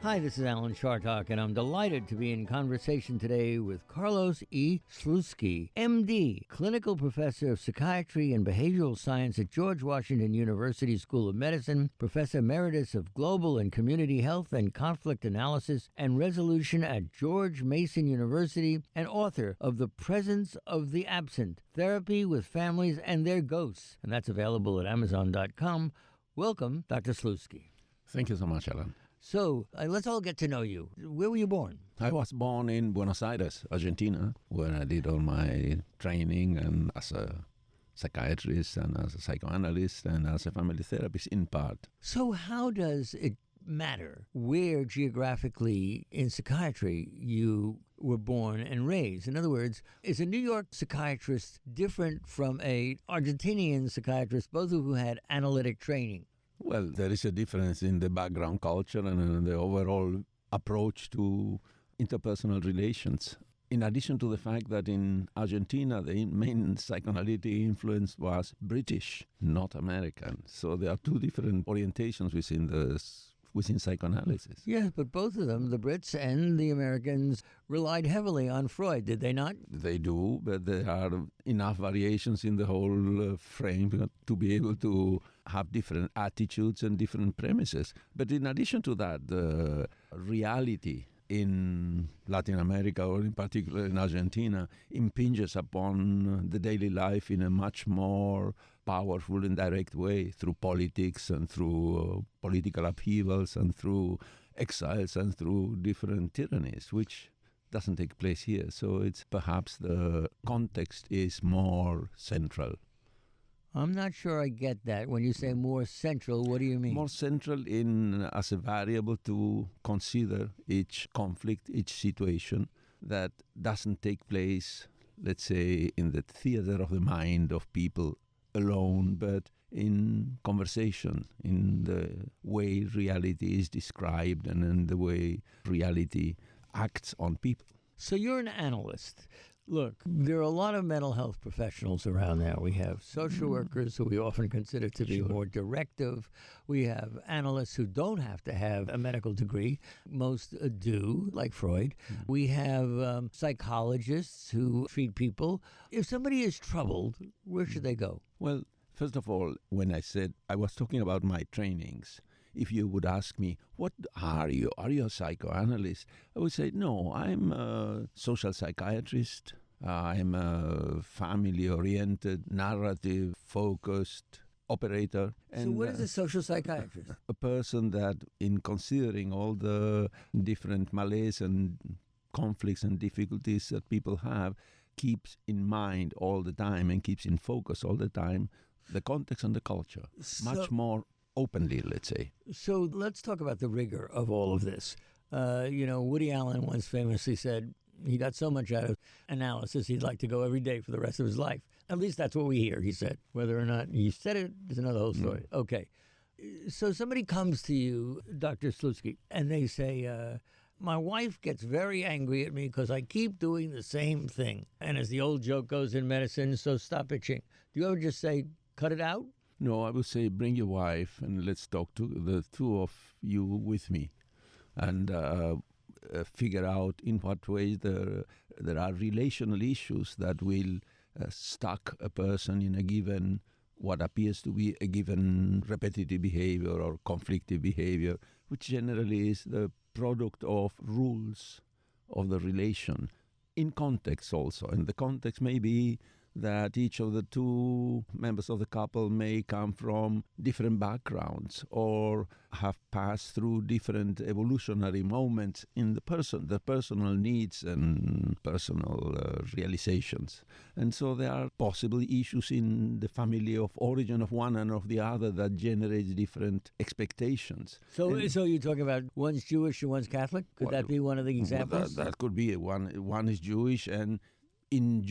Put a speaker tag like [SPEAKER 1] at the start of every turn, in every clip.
[SPEAKER 1] Hi, this is Alan Chartock, and I'm delighted to be in conversation today with Carlos E. Sluzki, MD, Clinical Professor of Psychiatry and Behavioral Science at George Washington University School of Medicine, Professor Emeritus of Global and Community Health and Conflict Analysis and Resolution at George Mason University, and author of The Presence of the Absent, Therapy with Families and Their Ghosts, and that's available at Amazon.com. Welcome, Dr. Sluzki.
[SPEAKER 2] Thank you so much, Alan.
[SPEAKER 1] So, let's all get to know you. Where were you born?
[SPEAKER 2] I was born in Buenos Aires, Argentina, where I did all my training and as a psychiatrist and as a psychoanalyst and as a family therapist in part.
[SPEAKER 1] So how does it matter where geographically in psychiatry you were born and raised? In other words, is a New York psychiatrist different from a Argentinian psychiatrist, both of who had analytic training?
[SPEAKER 2] Well, there is a difference in the background culture and the overall approach to interpersonal relations. In addition to the fact that in Argentina, the main psychoanalytic influence was British, not American. So there are two different orientations within psychoanalysis.
[SPEAKER 1] Yes, but both of them, the Brits and the Americans, relied heavily on Freud, did they not?
[SPEAKER 2] They do, but there are enough variations in the whole frame to be able to have different attitudes and different premises. But in addition to that, the reality in Latin America, or in particular in Argentina, impinges upon the daily life in a much more powerful and direct way through politics and through political upheavals and through exiles and through different tyrannies, which doesn't take place here. So it's perhaps the context is more central.
[SPEAKER 1] I'm not sure I get that. When you say more central, what do you mean?
[SPEAKER 2] More central in as a variable to consider each conflict, each situation that doesn't take place, let's say, in the theater of the mind of people alone, but in conversation, in the way reality is described and in the way reality acts on people.
[SPEAKER 1] So you're an analyst. Look, there are a lot of mental health professionals around now. We have social workers who we often consider to be more directive. We have analysts who don't have to have a medical degree. Most do, like Freud. We have psychologists who treat people. If somebody is troubled, where should they go?
[SPEAKER 2] Well, first of all, when I said I was talking about my trainings, if you would ask me, what are you? Are you a psychoanalyst? I would say, no, I'm a social psychiatrist. I'm a family-oriented, narrative-focused operator.
[SPEAKER 1] And, so what is a social psychiatrist?
[SPEAKER 2] A person that, in considering all the different malaise and conflicts and difficulties that people have, keeps in mind all the time and keeps in focus all the time the context and the culture. Much more openly, let's say.
[SPEAKER 1] So let's talk about the rigor of all of this. Woody Allen once famously said he got so much out of analysis he'd like to go every day for the rest of his life. At least that's what we hear, he said. Whether or not he said it is another whole story. Okay. So somebody comes to you, Dr. Sluzki, and they say, my wife gets very angry at me because I keep doing the same thing. And as the old joke goes in medicine, so stop itching. Do you ever just say, cut it out?
[SPEAKER 2] No, I would say bring your wife and let's talk to the two of you with me and figure out in what ways there are relational issues that will stuck a person in a given, what appears to be a given repetitive behavior or conflictive behavior, which generally is the product of rules of the relation in context also. And the context may be that each of the two members of the couple may come from different backgrounds or have passed through different evolutionary moments in the personal needs and personal realizations. And so there are possibly issues in the family of origin of one and of the other that generates different expectations.
[SPEAKER 1] So you're talking about one's Jewish and one's Catholic? Could that be one of the examples?
[SPEAKER 2] That could be one is Jewish, and in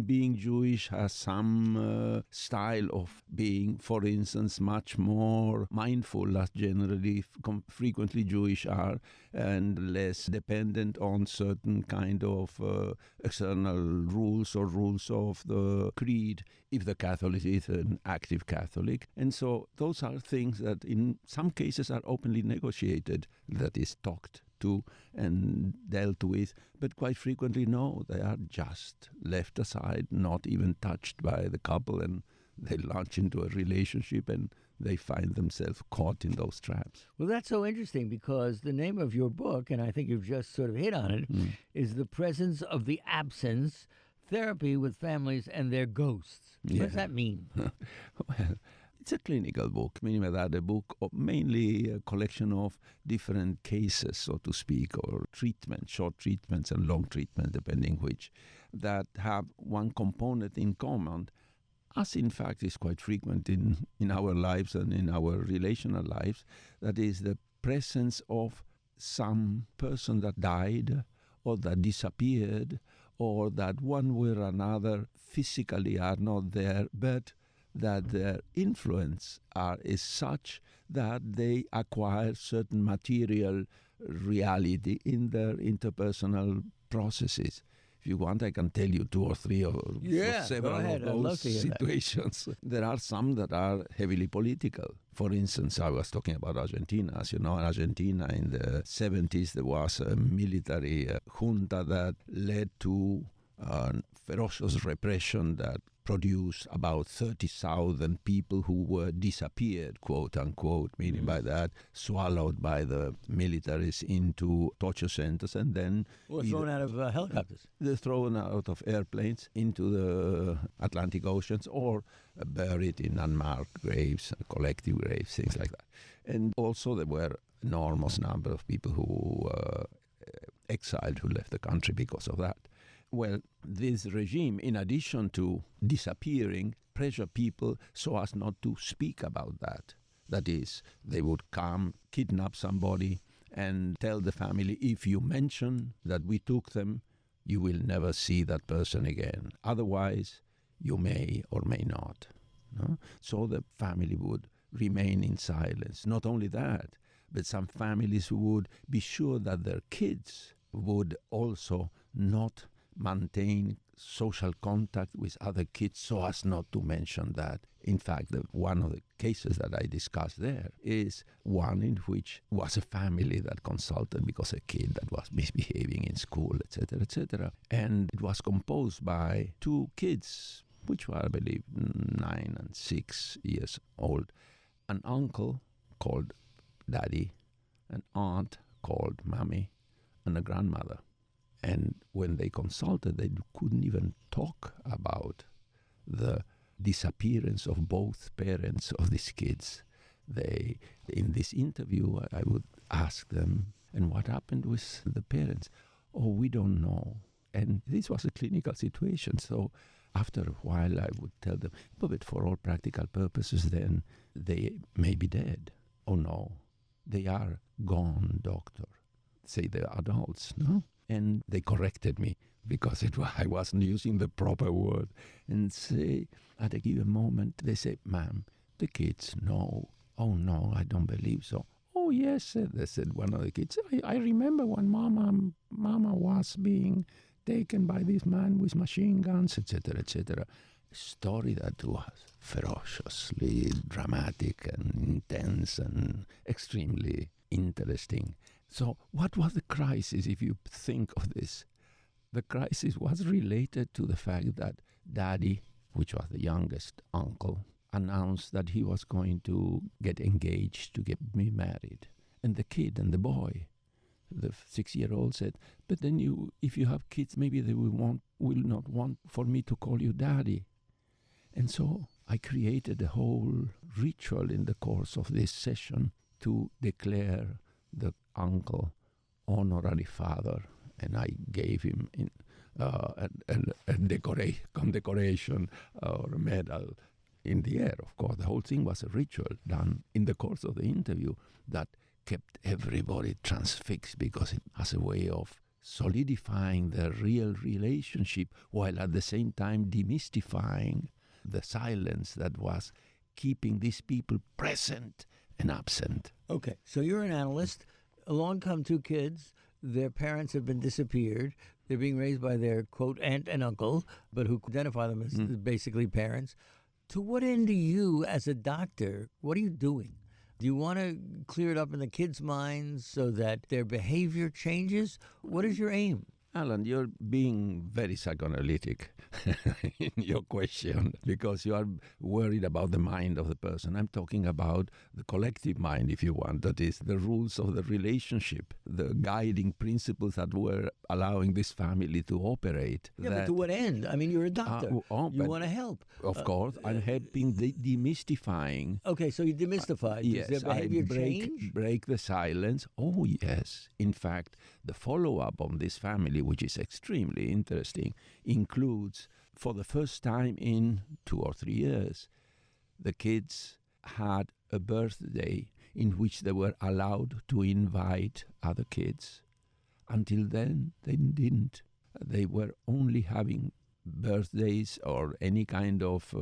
[SPEAKER 2] being Jewish has some style of being, for instance, much more mindful, as generally frequently Jewish are, and less dependent on certain kind of external rules or rules of the creed, if the Catholic is an active Catholic. And so those are things that in some cases are openly negotiated, that is talked to and dealt with, but quite frequently, no, they are just left aside, not even touched by the couple, and they launch into a relationship and they find themselves caught in those traps.
[SPEAKER 1] Well, that's so interesting, because the name of your book, and I think you've just sort of hit on it, is The Presence of the Absence, Therapy with Families and Their Ghosts. What does that mean?
[SPEAKER 2] Well, it's a clinical book, meaning that a book of mainly a collection of different cases, so to speak, or treatments, short treatments and long treatments, depending which, that have one component in common, as in fact is quite frequent in our lives and in our relational lives, that is the presence of some person that died or that disappeared, or that one way or another physically are not there, but that their influence is such that they acquire certain material reality in their interpersonal processes. If you want, I can tell you two or three or several of those situations. There are some that are heavily political. For instance, I was talking about Argentina. As you know, in Argentina in the 70s, there was a military junta that led to ferocious repression that produced about 30,000 people who were disappeared, quote unquote, meaning by that, swallowed by the militaries into torture centers and then
[SPEAKER 1] thrown out of helicopters.
[SPEAKER 2] They're thrown out of airplanes into the Atlantic Oceans or buried in unmarked graves, collective graves, things like that. And also there were enormous number of people who were exiled, who left the country because of that. Well, this regime, in addition to disappearing, pressure people so as not to speak about that. That is, they would come, kidnap somebody, and tell the family, if you mention that we took them, you will never see that person again. Otherwise, you may or may not. No? So the family would remain in silence. Not only that, but some families would be sure that their kids would also not maintain social contact with other kids so as not to mention that. In fact, one of the cases that I discussed there is one in which was a family that consulted because a kid that was misbehaving in school, etc., etc. And it was composed by two kids, which were, I believe, 9 and 6 years old. An uncle called Daddy, an aunt called Mommy, and a grandmother. And when they consulted, they couldn't even talk about the disappearance of both parents of these kids. In this interview, I would ask them, and what happened with the parents? Oh, we don't know. And this was a clinical situation. So after a while, I would tell them, but for all practical purposes, then they may be dead. Oh, no, they are gone, doctor. Say they're adults, no? And they corrected me because I wasn't using the proper word. And say, at a given moment, they say, ma'am, the kids know. Oh, no, I don't believe so. Oh, yes, they said one of the kids. I remember when Mama was being taken by this man with machine guns, etc., etc. A story that was ferociously dramatic and intense and extremely interesting. So what was the crisis, if you think of this? The crisis was related to the fact that Daddy, which was the youngest uncle, announced that he was going to get engaged, to get me married. And the kid and the boy The 6-year-old said, but then if you have kids, maybe they will not want for me to call you daddy. And so I created a whole ritual in the course of this session to declare the uncle honorary father, and I gave him a condecoration or a medal in the air. Of course, the whole thing was a ritual done in the course of the interview that kept everybody transfixed, because it has a way of solidifying the real relationship while at the same time demystifying the silence that was keeping these people present and absent.
[SPEAKER 1] Okay, so you're an analyst. Along come two kids. Their parents have been disappeared. They're being raised by their, quote, aunt and uncle, but who identify them as basically parents. To what end do you, as a doctor, what are you doing? Do you want to clear it up in the kids' minds so that their behavior changes? What is your aim?
[SPEAKER 2] Alan, you're being very psychoanalytic in your question, because you are worried about the mind of the person. I'm talking about the collective mind, if you want. That is, the rules of the relationship, the guiding principles that were allowing this family to operate.
[SPEAKER 1] Yeah, but to what end? I mean, you're a doctor. You want to help.
[SPEAKER 2] Of course, I'm helping demystifying.
[SPEAKER 1] Okay, so you demystify.
[SPEAKER 2] Yes,
[SPEAKER 1] Does their behavior change?
[SPEAKER 2] Break the silence. Oh, yes. In fact, the follow-up on this family, which is extremely interesting, includes, for the first time in 2 or 3 years, the kids had a birthday in which they were allowed to invite other kids. Until then, they didn't. They were only having birthdays or any kind of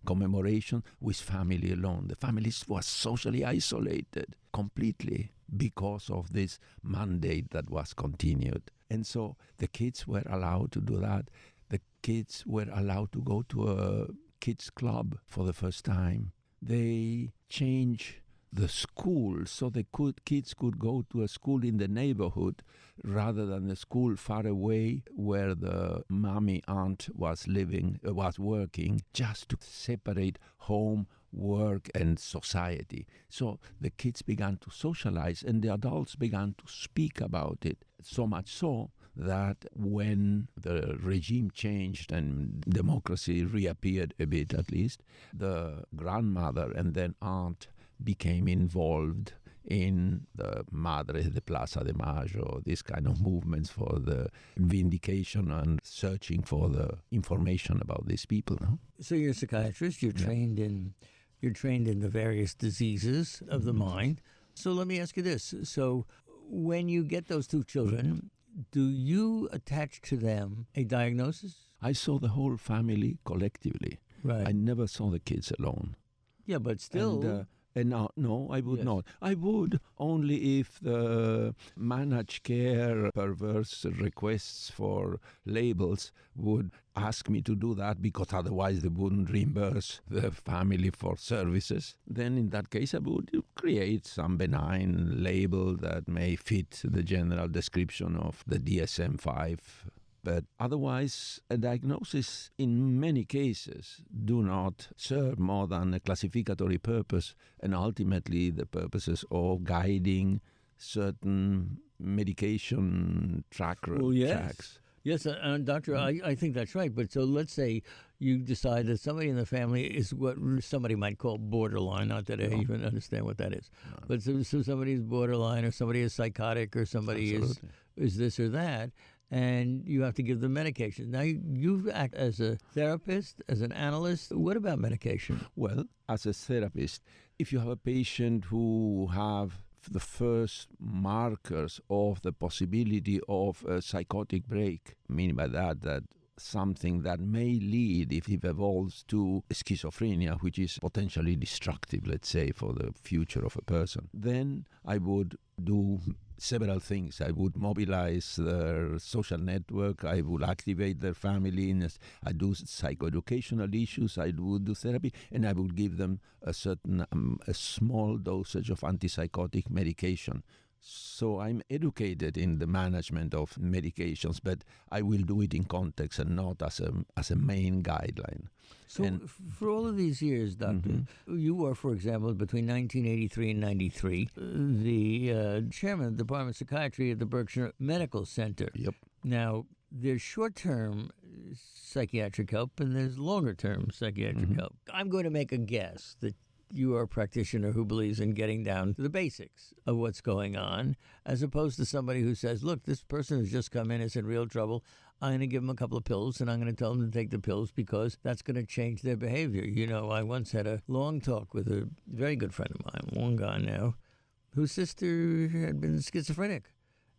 [SPEAKER 2] commemoration with family alone. The family was socially isolated completely because of this mandate that was continued. And so the kids were allowed to do that. The kids were allowed to go to a kids club for the first time. They changed the school so kids could go to a school in the neighborhood rather than a school far away where the mommy aunt was working, just to separate home, work and society. So the kids began to socialize and the adults began to speak about it, so much so that when the regime changed and democracy reappeared a bit at least, the grandmother and then aunt became involved in the Madres de Plaza de Mayo, this kind of movements for the vindication and searching for the information about these people. No?
[SPEAKER 1] So you're a psychiatrist. You're trained in the various diseases of the mind. So let me ask you this. So when you get those two children, do you attach to them a diagnosis?
[SPEAKER 2] I saw the whole family collectively.
[SPEAKER 1] Right.
[SPEAKER 2] I never saw the kids alone.
[SPEAKER 1] Yeah, but still...
[SPEAKER 2] No, I would not. I would only if the managed care perverse requests for labels would ask me to do that, because otherwise they wouldn't reimburse the family for services. Then in that case I would create some benign label that may fit the general description of the DSM-5. But otherwise, a diagnosis in many cases do not serve more than a classificatory purpose, and ultimately the purposes of guiding certain medication tracks.
[SPEAKER 1] Yes, doctor, I think that's right. But so let's say you decide that somebody in the family is what somebody might call borderline, not that I even understand what that is. No. But so somebody is borderline, or somebody is psychotic, or somebody is this or that. And you have to give them medication. Now, you act as a therapist, as an analyst. What about medication?
[SPEAKER 2] Well, as a therapist, if you have a patient who have the first markers of the possibility of a psychotic break, meaning by that something that may lead, if it evolves, to schizophrenia, which is potentially destructive, let's say, for the future of a person, then I would do several things. I would mobilize their social network. I would activate their family. I do psychoeducational issues. I would do therapy, and I would give them a certain a small dosage of antipsychotic medication, So I'm educated in the management of medications, but I will do it in context and not as a main guideline.
[SPEAKER 1] So for all of these years, Doctor, you were, for example, between 1983 and 93, the chairman of the Department of Psychiatry at the Berkshire Medical Center.
[SPEAKER 2] Yep.
[SPEAKER 1] Now, there's short-term psychiatric help and there's longer-term psychiatric help. I'm going to make a guess that you are a practitioner who believes in getting down to the basics of what's going on, as opposed to somebody who says, look, this person has just come in, is in real trouble. I'm going to give them a couple of pills, and I'm going to tell them to take the pills because that's going to change their behavior. You know, I once had a long talk with a very good friend of mine, long gone now, whose sister had been schizophrenic.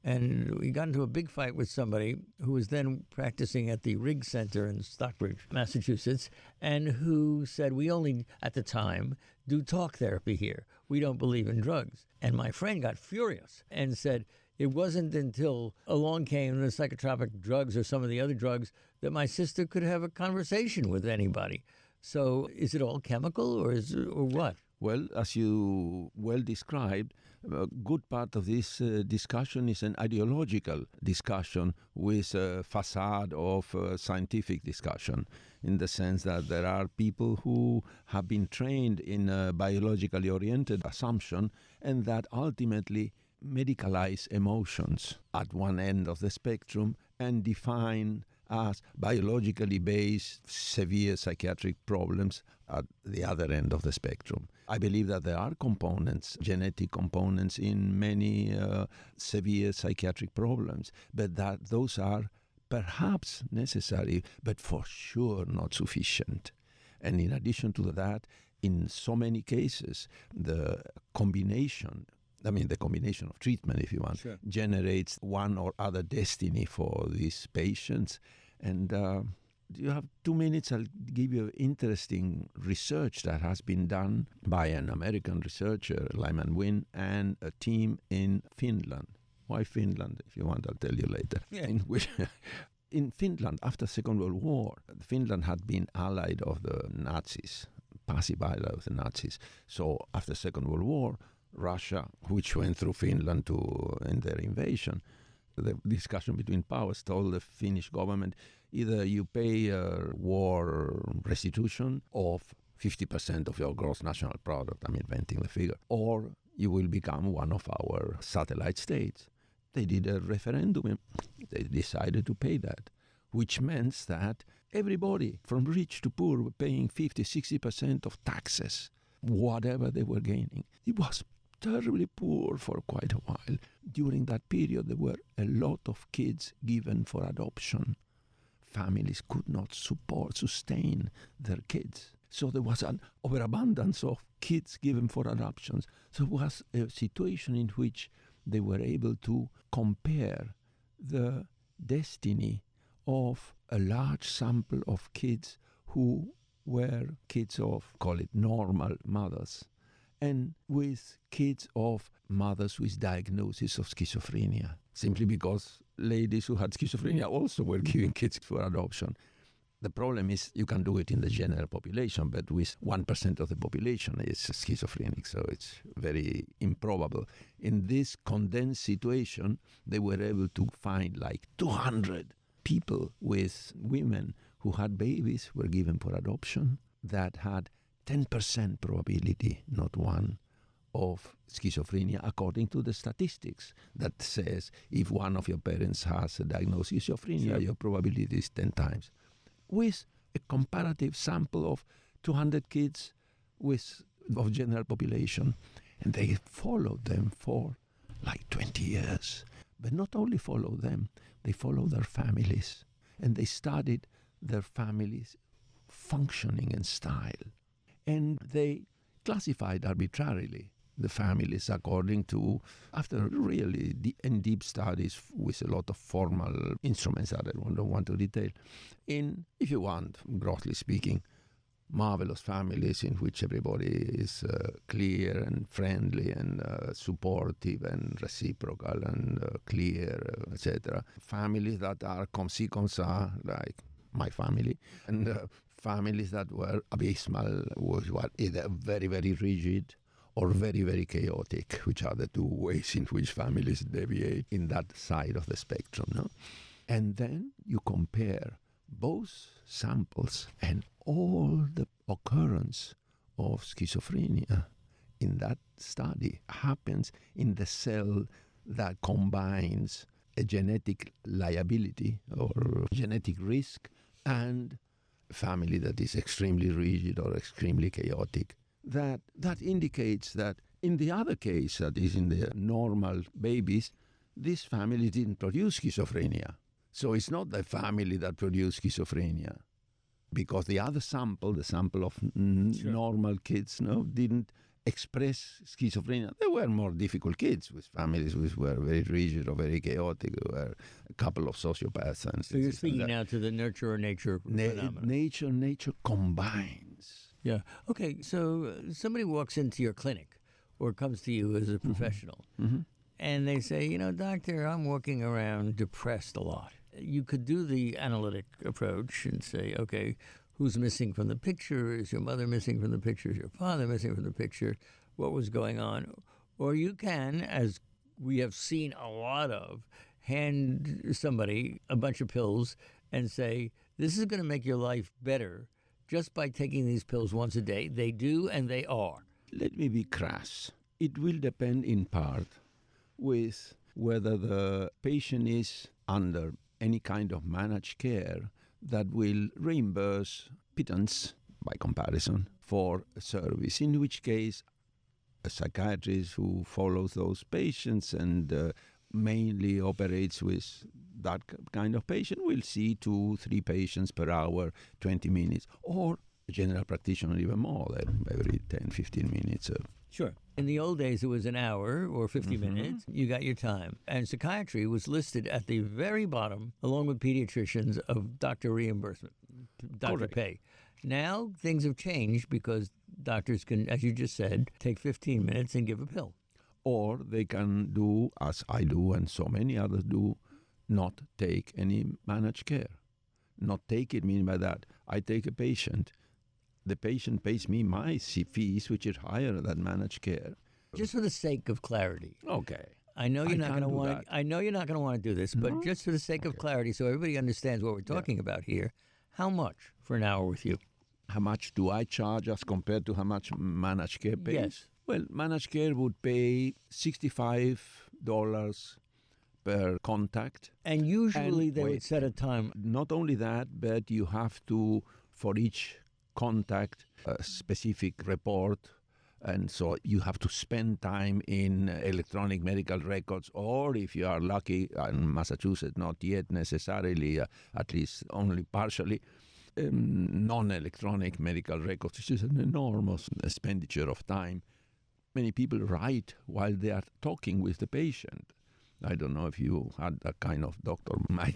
[SPEAKER 1] And we got into a big fight with somebody who was then practicing at the Riggs Center in Stockbridge, Massachusetts, and who said, we only, at the time, do talk therapy here. We don't believe in drugs. And my friend got furious and said, it wasn't until along came the psychotropic drugs or some of the other drugs that my sister could have a conversation with anybody. So is it all chemical or what?
[SPEAKER 2] Well, as you well described, a good part of this discussion is an ideological discussion with a facade of scientific discussion, in the sense that there are people who have been trained in a biologically oriented assumption and that ultimately medicalize emotions at one end of the spectrum and define as biologically based severe psychiatric problems at the other end of the spectrum. I believe that there are components, genetic components in many severe psychiatric problems, but that those are perhaps necessary, but for sure not sufficient. And in addition to that, in so many cases, the combination of treatment, if you want,
[SPEAKER 1] Sure,
[SPEAKER 2] generates one or other destiny for these patients. And you have 2 minutes, I'll give you interesting research that has been done by an American researcher, Lyman Wynn, and a team in Finland. Why Finland? If you want, I'll tell you later.
[SPEAKER 1] Yeah.
[SPEAKER 2] In Finland, after Second World War, Finland had been allied of the Nazis, passive ally of the Nazis. So after Second World War, Russia, which went through Finland in their invasion, the discussion between powers told the Finnish government, either you pay war restitution of 50% of your gross national product, I'm inventing the figure, or you will become one of our satellite states. They did a referendum and they decided to pay that, which meant that everybody from rich to poor were paying 50-60% of taxes, whatever they were gaining. It was terribly poor for quite a while. During that period, there were a lot of kids given for adoption. Families could not sustain their kids. So there was an overabundance of kids given for adoptions. So it was a situation in which they were able to compare the destiny of a large sample of kids who were kids of, call it normal mothers, and with kids of mothers with diagnosis of schizophrenia, simply because ladies who had schizophrenia also were giving kids for adoption. The problem is you can do it in the general population, but with 1% of the population is schizophrenic, so it's very improbable. In this condensed situation, they were able to find like 200 people with women who had babies were given for adoption that had 10% probability, not one, of schizophrenia according to the statistics that says if one of your parents has a diagnosis of schizophrenia,
[SPEAKER 1] Sure,
[SPEAKER 2] your probability is 10 times. With a comparative sample of 200 kids of general population, and they followed them for like 20 years. But not only follow them, they follow their families, and they studied their families' functioning and style. And they classified arbitrarily the families according to, after really deep studies with a lot of formal instruments that I don't want to detail, in, if you want, grossly speaking, marvelous families in which everybody is clear and friendly and supportive and reciprocal and clear, etc. Families that are comme ci, comme ça, like my family, and families that were abysmal, were either very, very rigid or very, very chaotic, which are the two ways in which families deviate in that side of the spectrum. No? And then you compare both samples, and all the occurrence of schizophrenia in that study happens in the cell that combines a genetic liability or genetic risk and family that is extremely rigid or extremely chaotic. That indicates that in the other case, that is in the normal babies, this family didn't produce schizophrenia. So it's not the family that produced schizophrenia, because the other sample, the sample of normal kids, didn't express schizophrenia. They were more difficult kids with families which were very rigid or very chaotic, were a couple of sociopaths. And
[SPEAKER 1] so you're speaking now to the nurture or nature phenomenon.
[SPEAKER 2] Nature combines.
[SPEAKER 1] Yeah. Okay, so somebody walks into your clinic or comes to you as a professional, and they say, doctor, I'm walking around depressed a lot. You could do the analytic approach and say, okay, who's missing from the picture? Is your mother missing from the picture? Is your father missing from the picture? What was going on? Or you can, as we have seen a lot of, hand somebody a bunch of pills and say, this is going to make your life better just by taking these pills once a day. They do, and they are.
[SPEAKER 2] Let me be crass. It will depend in part with whether the patient is under any kind of managed care that will reimburse pittance, by comparison, for a service, in which case a psychiatrist who follows those patients and mainly operates with that kind of patient will see 2-3 patients per hour, 20 minutes, or a general practitioner even more, every 10-15 minutes.
[SPEAKER 1] Sure. In the old days, it was an hour or 50 minutes. You got your time. And psychiatry was listed at the very bottom, along with pediatricians, of doctor reimbursement, doctor pay. Now, things have changed because doctors can, as you just said, take 15 minutes and give a pill.
[SPEAKER 2] Or they can do, as I do and so many others do, not take any managed care. Not take it, meaning by that, I take a patient. The patient pays me my fees, which is higher than managed care.
[SPEAKER 1] Just for the sake of clarity.
[SPEAKER 2] Okay.
[SPEAKER 1] I know you're not going to want to. I know you're not going to want to do this, but just for the sake of clarity, so everybody understands what we're talking about here. How much for an hour with you?
[SPEAKER 2] How much do I charge as compared to how much managed care pays?
[SPEAKER 1] Yes.
[SPEAKER 2] Well, managed care would pay $65 per contact.
[SPEAKER 1] And usually they would set a time.
[SPEAKER 2] Not only that, but you have to, for each contact, a specific report, and so you have to spend time in electronic medical records, or if you are lucky, in Massachusetts, not yet necessarily, at least only partially, non-electronic medical records, which is an enormous expenditure of time. Many people write while they are talking with the patient. I don't know if you had that kind of doctor.
[SPEAKER 1] I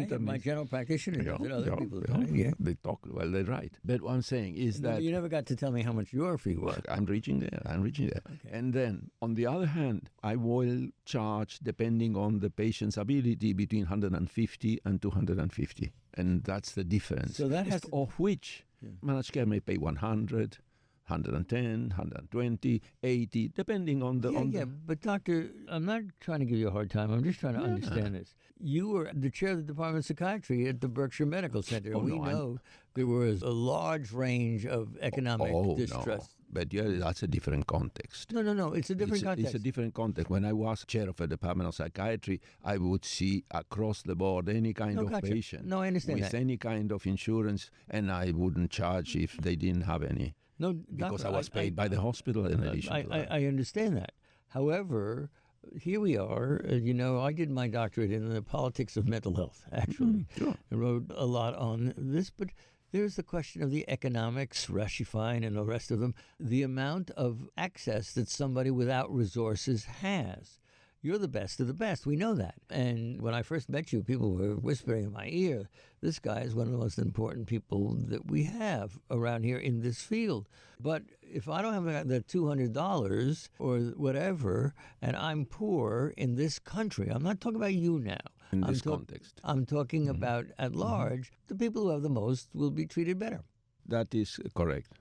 [SPEAKER 1] have my general practitioner does it. Other people do it.
[SPEAKER 2] They talk while they write. But what I'm saying is that...
[SPEAKER 1] You never got to tell me how much your fee was.
[SPEAKER 2] I'm reaching there. Okay. And then, on the other hand, I will charge, depending on the patient's ability, between 150 and 250. And that's the difference.
[SPEAKER 1] So that has
[SPEAKER 2] of which managed care may pay 100, 110, 120, 80, depending on the...
[SPEAKER 1] But doctor, I'm not trying to give you a hard time. I'm just trying to understand this. You were the chair of the Department of Psychiatry at the Berkshire Medical Center. Know there was a large range of economic distress.
[SPEAKER 2] No. But that's a different context.
[SPEAKER 1] No. It's a different context.
[SPEAKER 2] It's a different context. When I was chair of the Department of Psychiatry, I would see across the board any kind of patient.
[SPEAKER 1] No, I understand
[SPEAKER 2] with any kind of insurance, and I wouldn't charge if they didn't have any.
[SPEAKER 1] No,
[SPEAKER 2] because
[SPEAKER 1] doctor,
[SPEAKER 2] I was paid by the hospital in addition to that.
[SPEAKER 1] I understand that. However, here we are. I did my doctorate in the politics of mental health, actually.
[SPEAKER 2] Sure.
[SPEAKER 1] I wrote a lot on this, but there's the question of the economics, Rashi Fine and the rest of them, the amount of access that somebody without resources has. You're the best of the best. We know that. And when I first met you, people were whispering in my ear, this guy is one of the most important people that we have around here in this field. But if I don't have the $200 or whatever, and I'm poor in this country, I'm not talking about you now.
[SPEAKER 2] In this context.
[SPEAKER 1] I'm talking about at large, the people who have the most will be treated better.
[SPEAKER 2] That is correct.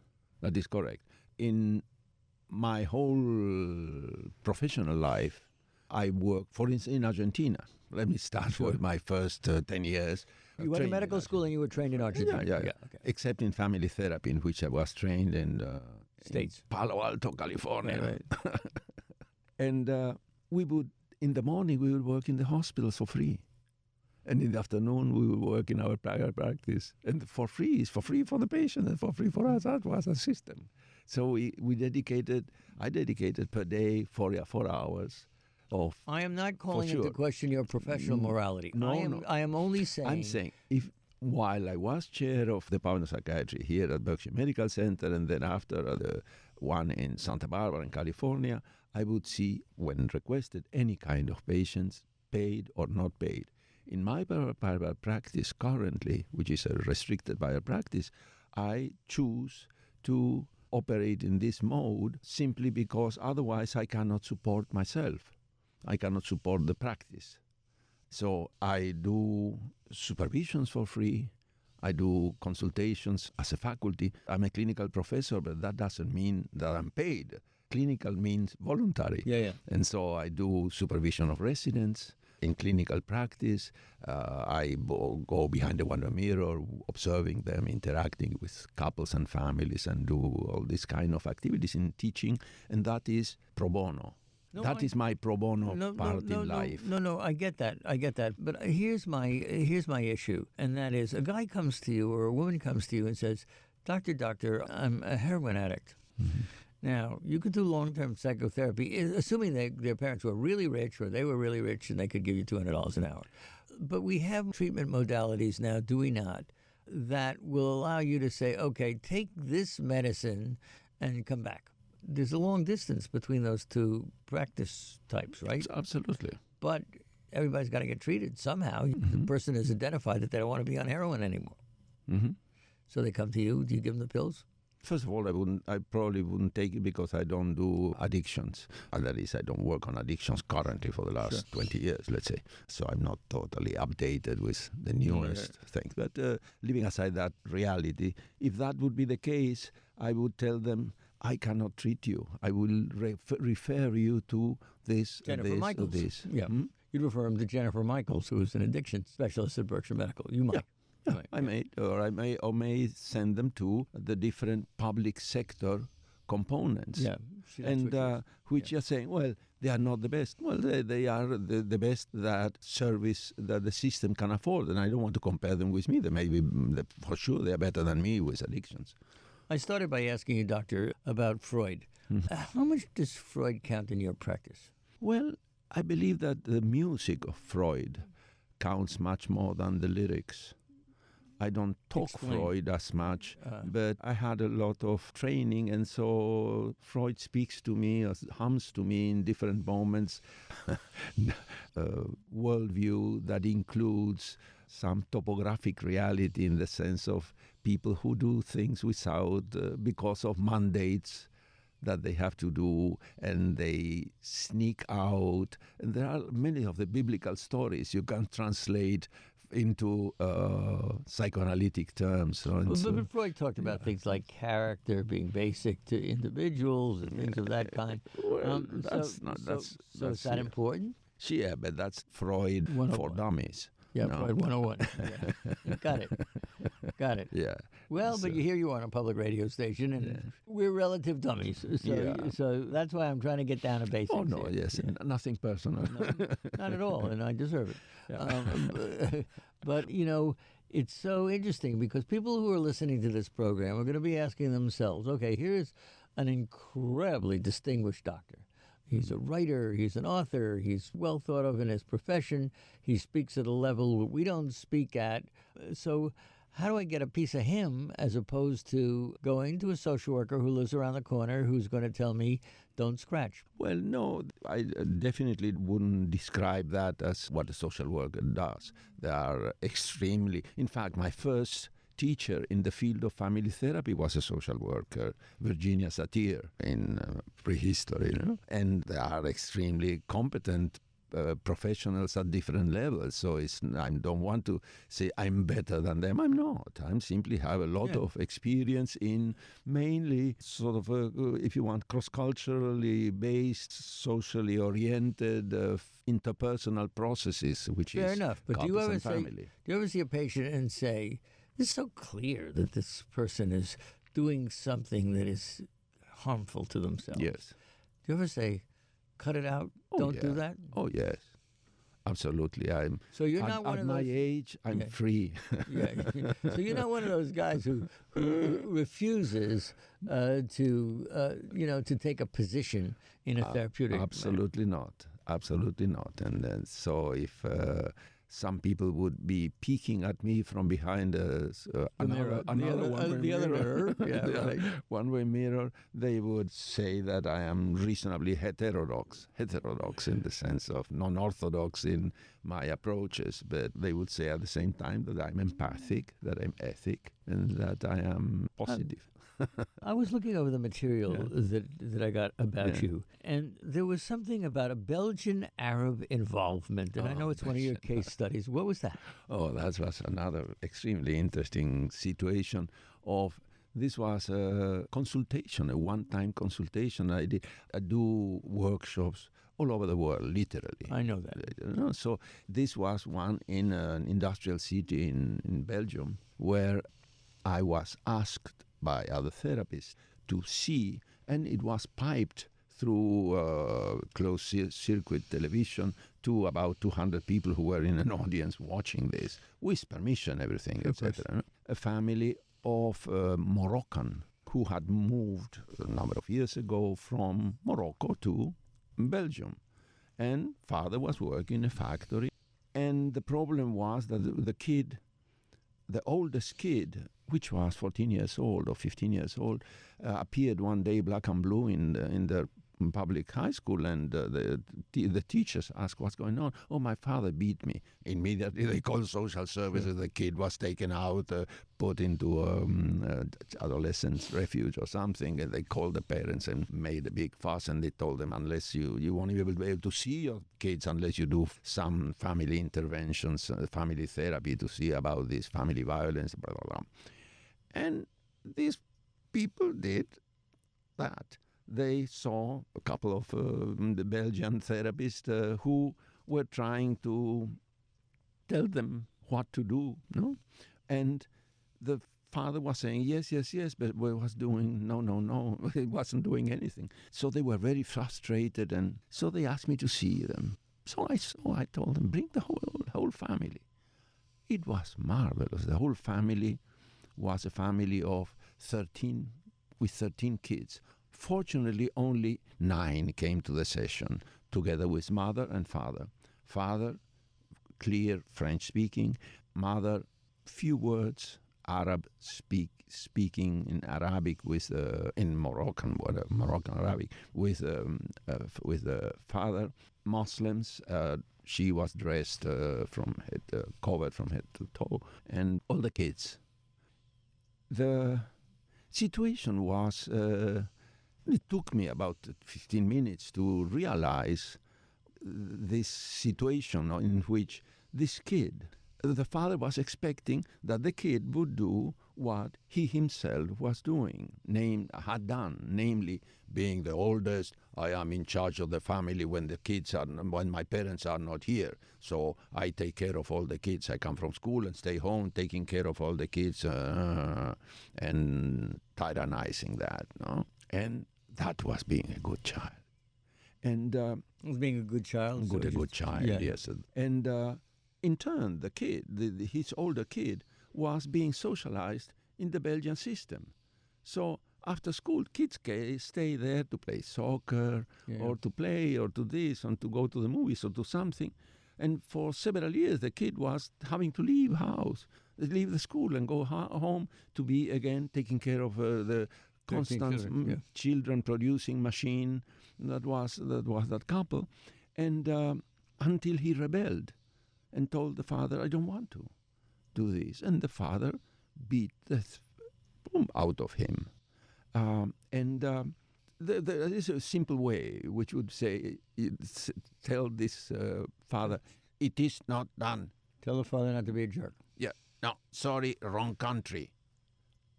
[SPEAKER 2] In my whole professional life, I worked, for instance, in Argentina. Let me start with my first 10 years.
[SPEAKER 1] You went to medical school and you were trained in Argentina?
[SPEAKER 2] Yeah.
[SPEAKER 1] Okay.
[SPEAKER 2] Except in family therapy, in which I was trained in
[SPEAKER 1] States.
[SPEAKER 2] in Palo Alto, California.
[SPEAKER 1] Right.
[SPEAKER 2] And in the morning, we would work in the hospital for free. And in the afternoon, we would work in our private practice. And for free, it's for free for the patient and for free for us. That was a system. So I dedicated per day 4 hours.
[SPEAKER 1] I am not calling into question your professional morality.
[SPEAKER 2] No.
[SPEAKER 1] I am only saying...
[SPEAKER 2] I'm saying, while I was chair of the Department of Psychiatry here at Berkshire Medical Center, and then after the one in Santa Barbara in California, I would see, when requested, any kind of patients, paid or not paid. In my private practice currently, which is a restricted private practice, I choose to operate in this mode simply because otherwise I cannot support myself. I cannot support the practice. So I do supervisions for free. I do consultations as a faculty. I'm a clinical professor, but that doesn't mean that I'm paid. Clinical means voluntary.
[SPEAKER 1] Yeah.
[SPEAKER 2] And so I do supervision of residents in clinical practice. I go behind the wonder mirror, observing them, interacting with couples and families, and do all these kind of activities in teaching, and that is pro bono. That is my pro bono part in life.
[SPEAKER 1] No, I get that. But here's my issue, and that is a guy comes to you or a woman comes to you and says, Doctor, I'm a heroin addict.
[SPEAKER 2] Mm-hmm.
[SPEAKER 1] Now, you could do long-term psychotherapy, assuming their parents were really rich or they were really rich and they could give you $200 an hour. But we have treatment modalities now, do we not, that will allow you to say, okay, take this medicine and come back. There's a long distance between those two practice types, right?
[SPEAKER 2] Absolutely.
[SPEAKER 1] But everybody's got to get treated somehow.
[SPEAKER 2] Mm-hmm.
[SPEAKER 1] The person has identified that they don't want to be on heroin anymore.
[SPEAKER 2] Mm-hmm.
[SPEAKER 1] So they come to you. Do you give them the pills?
[SPEAKER 2] First of all, I probably wouldn't take it because I don't do addictions. That is, I don't work on addictions currently for the last 20 years, let's say. So I'm not totally updated with the newest things. But leaving aside that reality, if that would be the case, I would tell them, I cannot treat you. I will refer you to this,
[SPEAKER 1] Jennifer
[SPEAKER 2] this,
[SPEAKER 1] Michaels.
[SPEAKER 2] this.
[SPEAKER 1] Yeah.
[SPEAKER 2] Hmm?
[SPEAKER 1] You'd refer him to Jennifer Michaels, who is an addiction specialist at Berkshire Medical. You might.
[SPEAKER 2] Yeah, I may send them to the different public sector components.
[SPEAKER 1] Yeah.
[SPEAKER 2] Which are saying, well, they are not the best. Well, they are the best that service that the system can afford, and I don't want to compare them with me. They may be, for sure, they are better than me with addictions.
[SPEAKER 1] I started by asking you, Doctor, about Freud. How much does Freud count in your practice?
[SPEAKER 2] Well, I believe that the music of Freud counts much more than the lyrics. I don't talk Freud as much, but I had a lot of training, and so Freud speaks to me, hums to me in different moments, worldview that includes some topographic reality in the sense of people who do things without, because of mandates that they have to do, and they sneak out. And there are many of the biblical stories you can translate into psychoanalytic terms.
[SPEAKER 1] But Freud talked about things like character being basic to individuals and things of that kind.
[SPEAKER 2] Well,
[SPEAKER 1] so is that important?
[SPEAKER 2] Yeah, but that's Freud for dummies.
[SPEAKER 1] Yeah, no. Freud 101. Yeah. Got it.
[SPEAKER 2] Yeah.
[SPEAKER 1] Well, but here you are on a public radio station, and we're relative dummies. So that's why I'm trying to get down to basics.
[SPEAKER 2] Oh, no, yes. Yeah. Nothing personal.
[SPEAKER 1] No, not at all, and I deserve it. Yeah. But, it's so interesting because people who are listening to this program are going to be asking themselves, okay, here's an incredibly distinguished doctor. He's a writer, he's an author, he's well thought of in his profession, he speaks at a level we don't speak at. So how do I get a piece of him as opposed to going to a social worker who lives around the corner who's going to tell me, don't scratch?
[SPEAKER 2] Well, no, I definitely wouldn't describe that as what a social worker does. They are extremely... In fact, my first teacher in the field of family therapy was a social worker, Virginia Satir, in prehistory, and they are extremely competent professionals at different levels. So I don't want to say I'm better than them. I'm not. I simply have a lot of experience in mainly sort of, if you want, cross-culturally based, socially oriented, interpersonal processes, which
[SPEAKER 1] Fair
[SPEAKER 2] is
[SPEAKER 1] enough. But
[SPEAKER 2] couples and family.
[SPEAKER 1] do you ever see a patient and say, it's so clear that this person is doing something that is harmful to themselves?
[SPEAKER 2] Yes.
[SPEAKER 1] Do you ever say, cut it out, don't do that?
[SPEAKER 2] Oh, yes. Absolutely.
[SPEAKER 1] So you're not one
[SPEAKER 2] at
[SPEAKER 1] of
[SPEAKER 2] my
[SPEAKER 1] those...
[SPEAKER 2] age, I'm free.
[SPEAKER 1] So you're not one of those guys who refuses to take a position in a therapeutic
[SPEAKER 2] Absolutely not. Absolutely not. And so if some people would be peeking at me from behind another one-way mirror. They would say that I am reasonably heterodox in the sense of non-orthodox in my approaches, but they would say at the same time that I'm empathic, that I'm ethic, and that I am positive.
[SPEAKER 1] I was looking over the material that I got about you, and there was something about a Belgian Arab involvement, and I know it's one of your case studies. What was that?
[SPEAKER 2] Oh, that was another extremely interesting situation. This was a consultation, a one-time consultation. I do workshops all over the world, literally.
[SPEAKER 1] I know that.
[SPEAKER 2] So this was one in an industrial city in Belgium, where I was asked by other therapists to see, and it was piped through closed circuit television to about 200 people who were in an audience watching this, with permission, everything, etc. A family of Moroccan who had moved a number of years ago from Morocco to Belgium, and father was working in a factory, and the problem was that the oldest kid, which was 14 years old or 15 years old, appeared one day black and blue in the public high school, and the teachers asked what's going on. Oh, my father beat me. Immediately they called social services. The kid was taken out, put into adolescent refuge or something, and they called the parents and made a big fuss, and they told them, unless you won't even be able to see your kids unless you do some family interventions, family therapy to see about this family violence, blah, blah, blah. And these people did that. They saw a couple of the Belgian therapists who were trying to tell them what to do, no? And the father was saying, yes, but we was doing, no, he wasn't doing anything. So they were very frustrated, and so they asked me to see them. So I told them, bring the whole family. It was marvelous. The whole family was a family of 13, with 13 kids. Fortunately, only 9 came to the session, together with mother and father. Father, clear French-speaking. Mother, few words, Arab speaking in Arabic with in Moroccan Arabic with the father. Muslims. She was dressed from head, covered from head to toe, and all the kids. The situation was. It took me about 15 minutes to realize this situation in which this kid, the father was expecting that the kid would do what he himself was doing, namely being the oldest. I am in charge of the family when my parents are not here. So I take care of all the kids. I come from school and stay home, taking care of all the kids and tyrannizing that, no? And that was being a good child. And
[SPEAKER 1] being a good child?
[SPEAKER 2] A good child, yes. And in turn, the kid, his older kid, was being socialized in the Belgian system. So after school, kids stay there to play soccer or to play or to this and to go to the movies or to something. And for several years, the kid was having to leave the school and go home to be again taking care of the constant children producing machine that was that couple, and until he rebelled and told the father, I don't want to do this, and the father beat the out of him, and There is a simple way which would say, tell this father, it is not done.
[SPEAKER 1] Tell the father not to be a jerk.
[SPEAKER 2] Yeah, no, sorry, wrong country.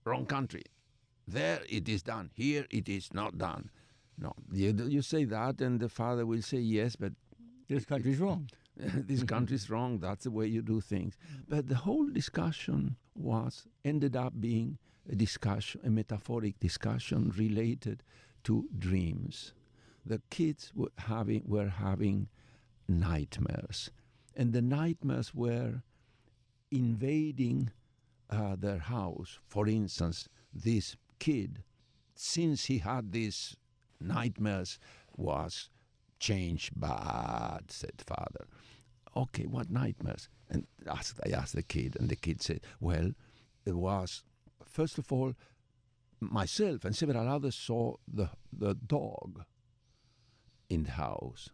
[SPEAKER 2] Wrong country. There it is done. Here it is not done. No, you say that, and the father will say yes, but
[SPEAKER 1] this country's wrong.
[SPEAKER 2] This country's wrong. That's the way you do things. But the whole discussion ended up being a metaphoric discussion related to dreams. The kids were having nightmares, and the nightmares were invading their house. For instance, this kid, since he had these nightmares, was changed bad, said father. Okay, what nightmares? And I asked the kid, and the kid said, well, it was, first of all, myself and several others saw the dog in the house.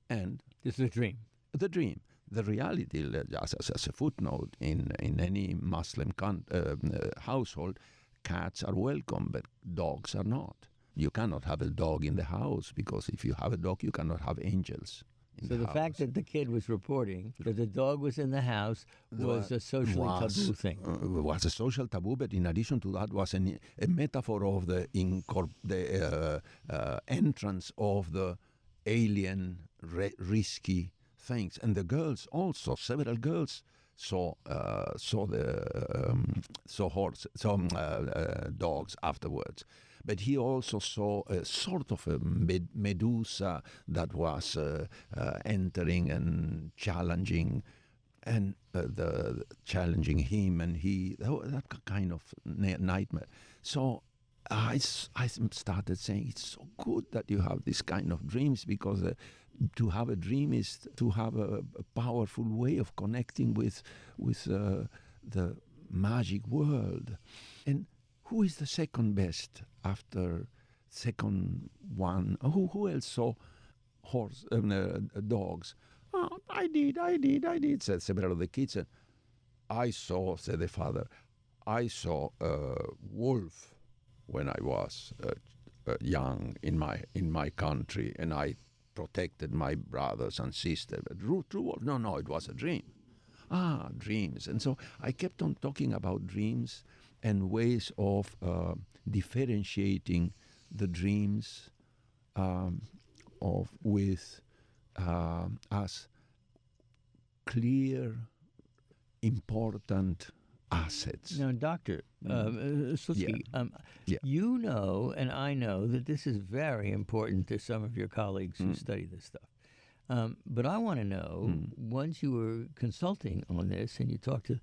[SPEAKER 2] And
[SPEAKER 1] this is a dream.
[SPEAKER 2] The dream. The reality, as a footnote, in any Muslim household, cats are welcome, but dogs are not. You cannot have a dog in the house, because if you have a dog, you cannot have angels in the house. So
[SPEAKER 1] the fact that the kid was reporting that the dog was in the house was a socially taboo thing.
[SPEAKER 2] It was a social taboo, but in addition to that was a metaphor of the entrance of the alien, risky things. And the girls also, several girls saw dogs afterwards. But he also saw a sort of a Medusa that was entering and challenging, and challenging him, and that kind of nightmare. So I started saying, it's so good that you have this kind of dreams, because to have a dream is to have a powerful way of connecting with the magic world. And who is the second best after second one? Who else saw dogs? Oh, I did, said several of the kids. And I saw, said the father, I saw a wolf when I was young in my country, and I protected my brothers and sisters. But true wolf? No, it was a dream. Dreams. And so I kept on talking about dreams and ways of differentiating the dreams with as clear, important assets.
[SPEAKER 1] Now, Dr. Sluzki, you know and I know that this is very important to some of your colleagues who study this stuff. But I want to know, once you were consulting on this and you talked to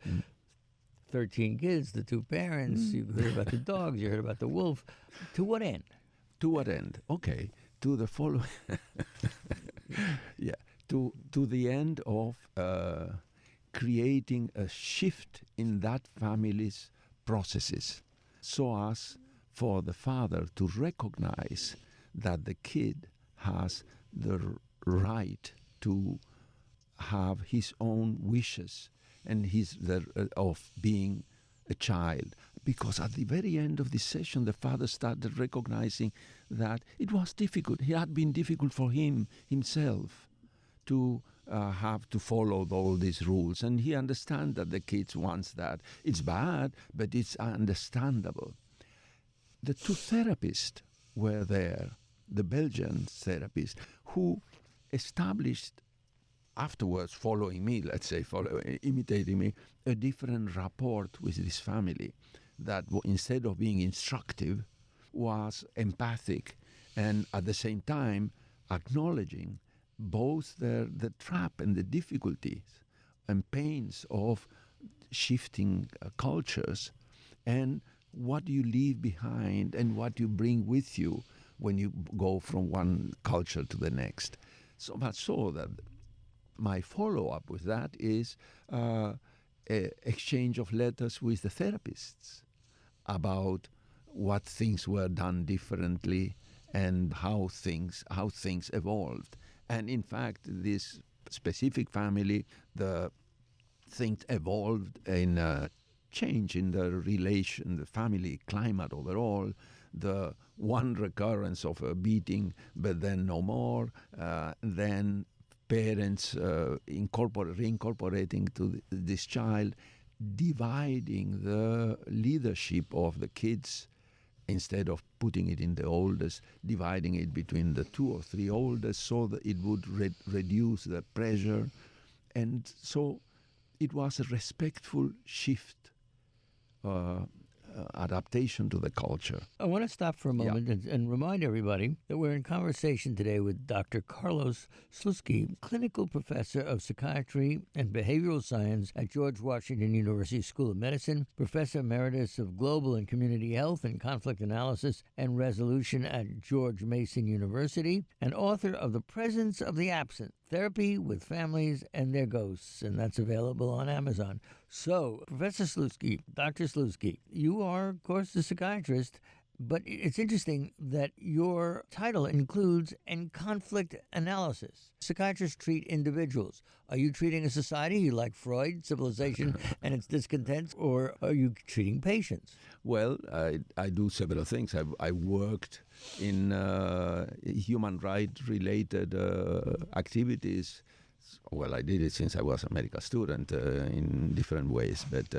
[SPEAKER 1] 13 kids, the two parents, you heard about the dogs, you heard about the wolf, to what end?
[SPEAKER 2] To what end? Okay, to the following. To the end of creating a shift in that family's processes, so as for the father to recognize that the kid has the right to have his own wishes and of being a child. Because at the very end of this session, the father started recognizing that it was difficult. It had been difficult for himself to have to follow all these rules. And he understands that the kids wants that. It's bad, but it's understandable. The two therapists were there, the Belgian therapist, who established afterwards, following me, let's say, imitating me, a different rapport with this family that instead of being instructive was empathic, and at the same time acknowledging both the trap and the difficulties and pains of shifting cultures, and what you leave behind and what you bring with you when you go from one culture to the next. So much so that my follow-up with that is exchange of letters with the therapists about what things were done differently and how things evolved. And in fact, this specific family, the things evolved in a change in the relation, the family climate overall, the one recurrence of a beating, but then no more, then parents reincorporating to this child, dividing the leadership of the kids instead of putting it in the oldest, dividing it between the 2 or 3 oldest so that it would reduce the pressure. And so it was a respectful shift, adaptation to the culture.
[SPEAKER 1] I want to stop for a moment and remind everybody that we're in conversation today with Dr. Carlos Sluzki, clinical professor of psychiatry and behavioral science at George Washington University School of Medicine, professor emeritus of global and community health and conflict analysis and resolution at George Mason University, and author of The Presence of the Absent, Therapy with Families and Their Ghosts, and that's available on Amazon. So, Professor Sluzki, Dr. Sluzki, you are, of course, a psychiatrist, but it's interesting that your title includes conflict analysis. Psychiatrists treat individuals. Are you treating a society? You like Freud, civilization, and its discontents, or are you treating patients?
[SPEAKER 2] Well, I do several things. I worked in human rights-related activities. Well, I did it since I was a medical student in different ways. But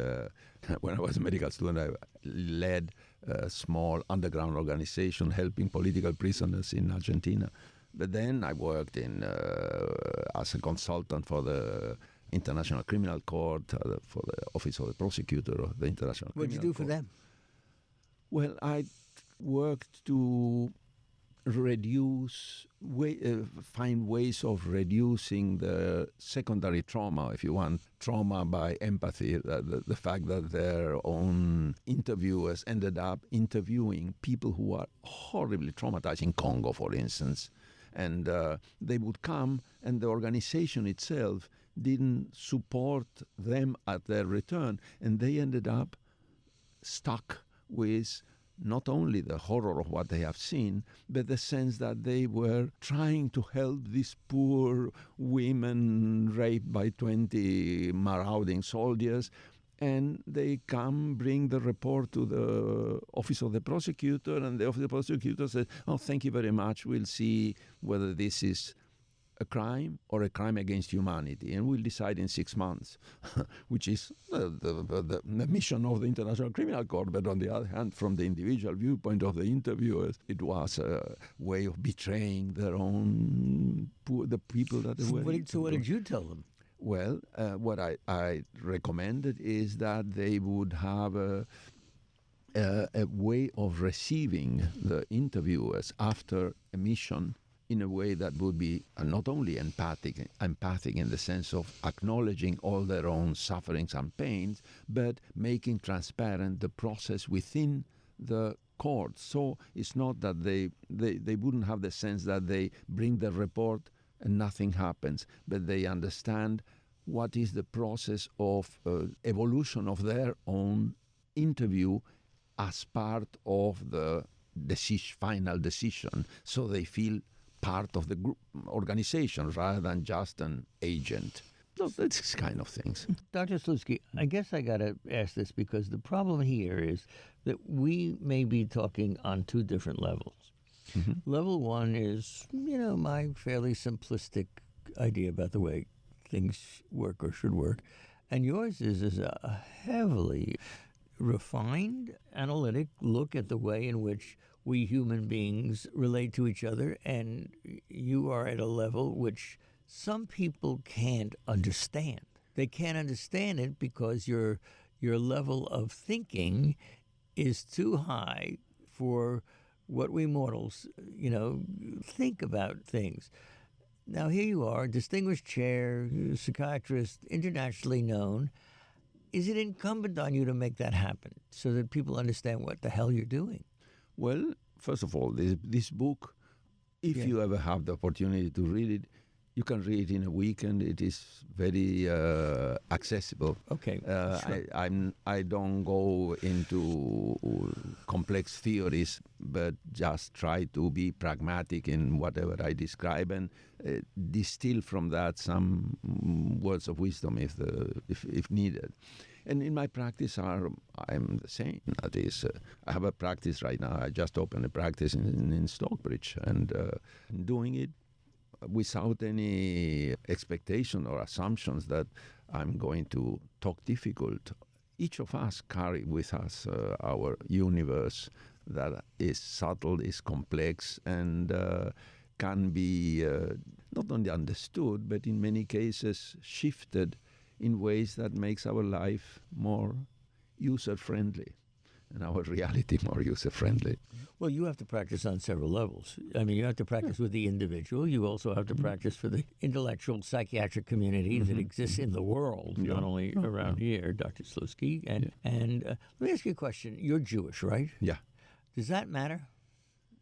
[SPEAKER 2] when I was a medical student, I led a small underground organization helping political prisoners in Argentina. But then I worked as a consultant for the International Criminal Court, for the Office of the Prosecutor of the International Criminal Court.
[SPEAKER 1] What did you do for them?
[SPEAKER 2] Well, I worked to find ways of reducing the secondary trauma, if you want, trauma by empathy, the fact that their own interviewers ended up interviewing people who are horribly traumatized in Congo, for instance. And they would come, and the organization itself didn't support them at their return, and they ended up stuck with not only the horror of what they have seen, but the sense that they were trying to help these poor women raped by 20 marauding soldiers. And they bring the report to the Office of the Prosecutor, and the Office of the Prosecutor says, "Oh, thank you very much. We'll see whether this is a crime or a crime against humanity, and we'll decide in 6 months," which is the mission of the International Criminal Court. But on the other hand, from the individual viewpoint of the interviewers, it was a way of betraying their own the people that they were.
[SPEAKER 1] So what did you tell them?
[SPEAKER 2] Well, what I recommended is that they would have a way of receiving the interviewers after a mission in a way that would be not only empathic in the sense of acknowledging all their own sufferings and pains, but making transparent the process within the court. So it's not that they wouldn't have the sense that they bring the report and nothing happens, but they understand what is the process of evolution of their own interview as part of the final decision, so they feel part of the group organization rather than just an agent. So that's kind of things.
[SPEAKER 1] Dr. Sluzki, I guess I got to ask this because the problem here is that we may be talking on 2 different levels. Mm-hmm. Level 1 is, my fairly simplistic idea about the way things work or should work. And yours is a heavily refined, analytic look at the way in which we human beings relate to each other. And you are at a level which some people can't understand. They can't understand it because your level of thinking is too high for what we mortals, think about things. Now, here you are, distinguished chair, psychiatrist, internationally known. Is it incumbent on you to make that happen so that people understand what the hell you're doing?
[SPEAKER 2] Well, first of all, this book, if you ever have the opportunity to read it, You can read in a weekend. It is very accessible.
[SPEAKER 1] Okay, sure.
[SPEAKER 2] I don't go into complex theories, but just try to be pragmatic in whatever I describe and distill from that some words of wisdom if needed. And in my practice, I'm the same. That is, I have a practice right now. I just opened a practice in Stockbridge, and doing it without any expectation or assumptions that I'm going to talk difficult. Each of us carry with us our universe that is subtle, is complex, and can be not only understood, but in many cases shifted in ways that makes our life more user-friendly and our reality more user-friendly.
[SPEAKER 1] Well, you have to practice on several levels. I mean, you have to practice with the individual. You also have to practice for the intellectual psychiatric community that exists in the world, not only around here, Dr. Sluzki. And let me ask you a question. You're Jewish, right?
[SPEAKER 2] Yeah.
[SPEAKER 1] Does that matter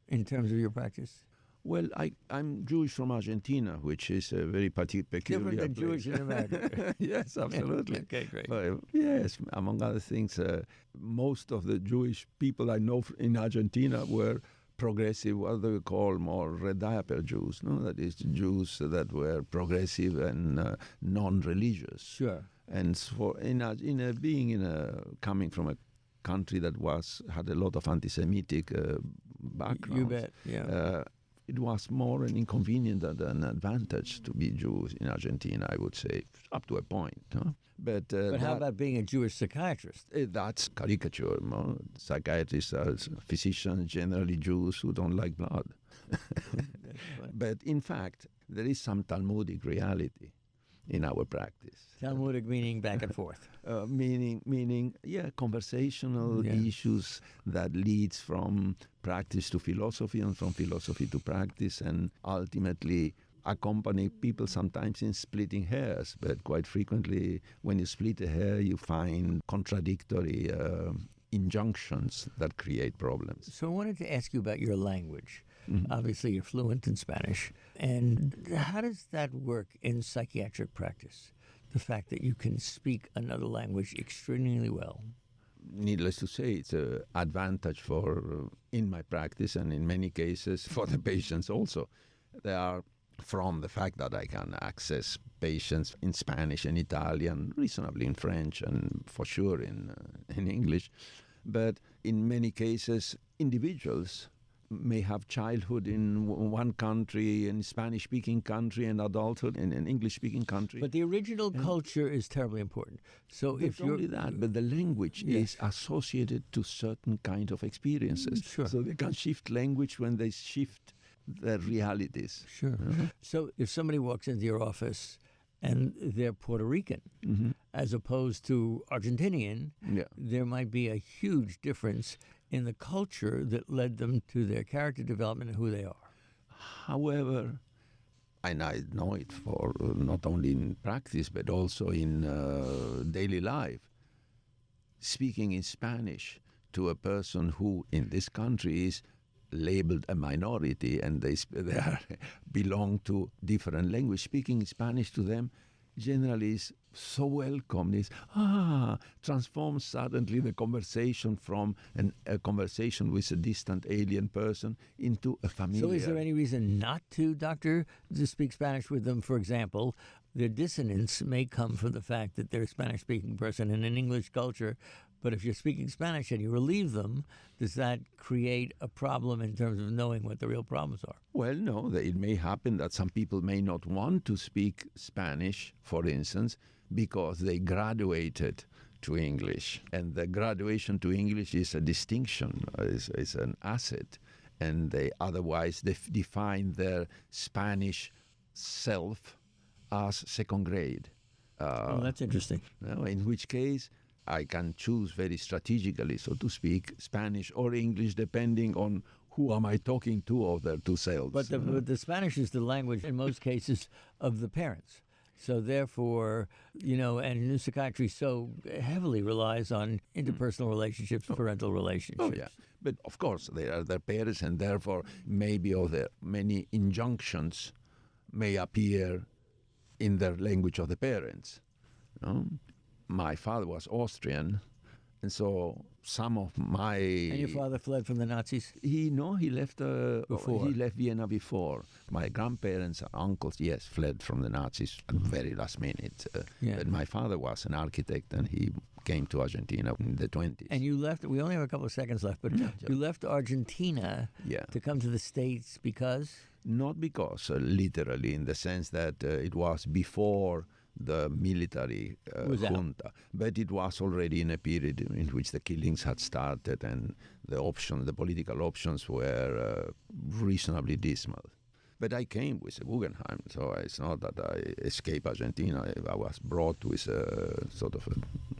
[SPEAKER 1] in terms of your practice?
[SPEAKER 2] Well, I'm Jewish from Argentina, which is a very peculiar
[SPEAKER 1] Different than
[SPEAKER 2] place.
[SPEAKER 1] Jewish in America.
[SPEAKER 2] Yes, absolutely.
[SPEAKER 1] Okay, great.
[SPEAKER 2] Yes, among other things, most of the Jewish people I know in Argentina were progressive, what they call more red diaper Jews. No, that is Jews that were progressive and non-religious.
[SPEAKER 1] Sure.
[SPEAKER 2] And coming from a country that had a lot of anti-Semitic background.
[SPEAKER 1] You bet. Yeah.
[SPEAKER 2] It was more an inconvenience than an advantage to be Jews in Argentina, I would say, up to a point. Huh? But
[SPEAKER 1] how about being a Jewish psychiatrist?
[SPEAKER 2] That's caricature. No? Psychiatrists are physicians, generally Jews who don't like blood. But in fact, there is some Talmudic reality in our practice.
[SPEAKER 1] Talmudic meaning back and forth.
[SPEAKER 2] Meaning, conversational issues that leads from practice to philosophy and from philosophy to practice, and ultimately accompany people sometimes in splitting hairs, but quite frequently when you split a hair, you find contradictory injunctions that create problems.
[SPEAKER 1] So I wanted to ask you about your language. Obviously, you're fluent in Spanish. And how does that work in psychiatric practice? The fact that you can speak another language extremely well.
[SPEAKER 2] Needless to say, it's an advantage in my practice and in many cases for the patients also. They are from the fact that I can access patients in Spanish and Italian, reasonably in French, and for sure in English. But in many cases, individuals may have childhood in one country, in Spanish-speaking country, and adulthood in an English-speaking country.
[SPEAKER 1] But the original culture is terribly important. So if
[SPEAKER 2] not only that, but the language is associated to certain kind of experiences.
[SPEAKER 1] Sure.
[SPEAKER 2] So they can shift language when they shift their realities.
[SPEAKER 1] Sure. So if somebody walks into your office and they're Puerto Rican as opposed to Argentinian, there might be a huge difference in the culture that led them to their character development and who they are.
[SPEAKER 2] However, and I know it for not only in practice but also in daily life, speaking in Spanish to a person who in this country is labeled a minority and they belong to different language, speaking Spanish to them generally is so welcome. Transforms suddenly the conversation from a conversation with a distant alien person into a familiar.
[SPEAKER 1] So is there any reason not to, doctor, to speak Spanish with them? For example, their dissonance may come from the fact that they're a Spanish-speaking person in an English culture, but if you're speaking Spanish and you relieve them, does that create a problem in terms of knowing what the real problems are?
[SPEAKER 2] Well, no. It may happen that some people may not want to speak Spanish, for instance, because they graduated to English. And the graduation to English is a distinction, is an asset. And they otherwise define their Spanish self as second grade.
[SPEAKER 1] That's interesting.
[SPEAKER 2] In which case, I can choose very strategically, so to speak, Spanish or English, depending on who am I talking to of their two selves.
[SPEAKER 1] But the Spanish is the language, in most cases, of the parents. So therefore, and psychiatry so heavily relies on interpersonal relationships, parental relationships.
[SPEAKER 2] Oh, yeah. But of course, they are their parents, and therefore maybe of the many injunctions may appear in the language of the parents. My father was Austrian, and so some of my...
[SPEAKER 1] And your father fled from the Nazis?
[SPEAKER 2] He left
[SPEAKER 1] before.
[SPEAKER 2] He left Vienna before. My grandparents and uncles, yes, fled from the Nazis at the very last minute. But my father was an architect, and he came to Argentina in the 20s.
[SPEAKER 1] And you left, we only have a couple of seconds left, but you left Argentina to come to the States because?
[SPEAKER 2] Not because, literally, in the sense that it was before the military junta, but it was already in a period in which the killings had started and the political options were reasonably dismal. But I came with a Guggenheim, so it's not that I escaped Argentina. I was brought with a sort of a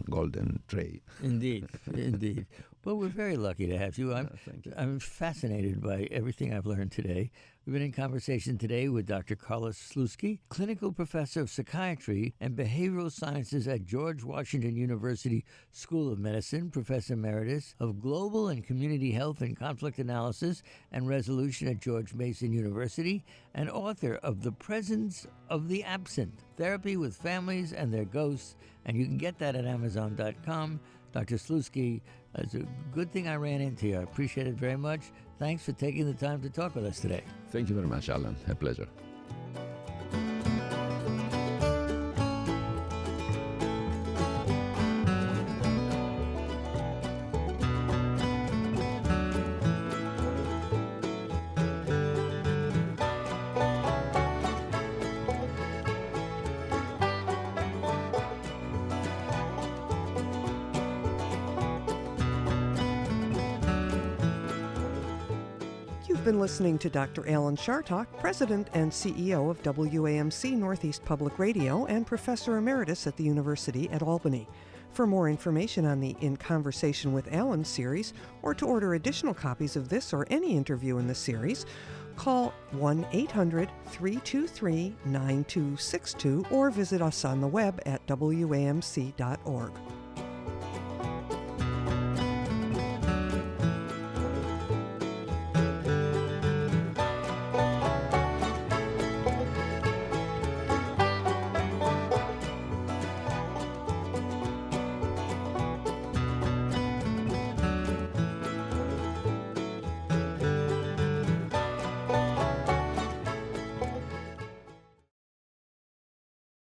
[SPEAKER 2] golden tray.
[SPEAKER 1] Indeed, indeed. Well, we're very lucky to have you.
[SPEAKER 2] Thank you.
[SPEAKER 1] I'm fascinated by everything I've learned today. We've been in conversation today with Dr. Carlos Sluzki, clinical professor of psychiatry and behavioral sciences at George Washington University School of Medicine, professor emeritus of global and community health and conflict analysis and resolution at George Mason University, and author of The Presence of the Absent, Therapy with Families and Their Ghosts, and you can get that at Amazon.com. Dr. Sluzki, it's a good thing I ran into you. I appreciate it very much. Thanks for taking the time to talk with us today.
[SPEAKER 2] Thank you very much, Alan. A pleasure.
[SPEAKER 3] You've been listening to Dr. Alan Chartock, President and CEO of WAMC Northeast Public Radio and Professor Emeritus at the University at Albany. For more information on the In Conversation with Alan series, or to order additional copies of this or any interview in the series, call 1-800-323-9262 or visit us on the web at wamc.org.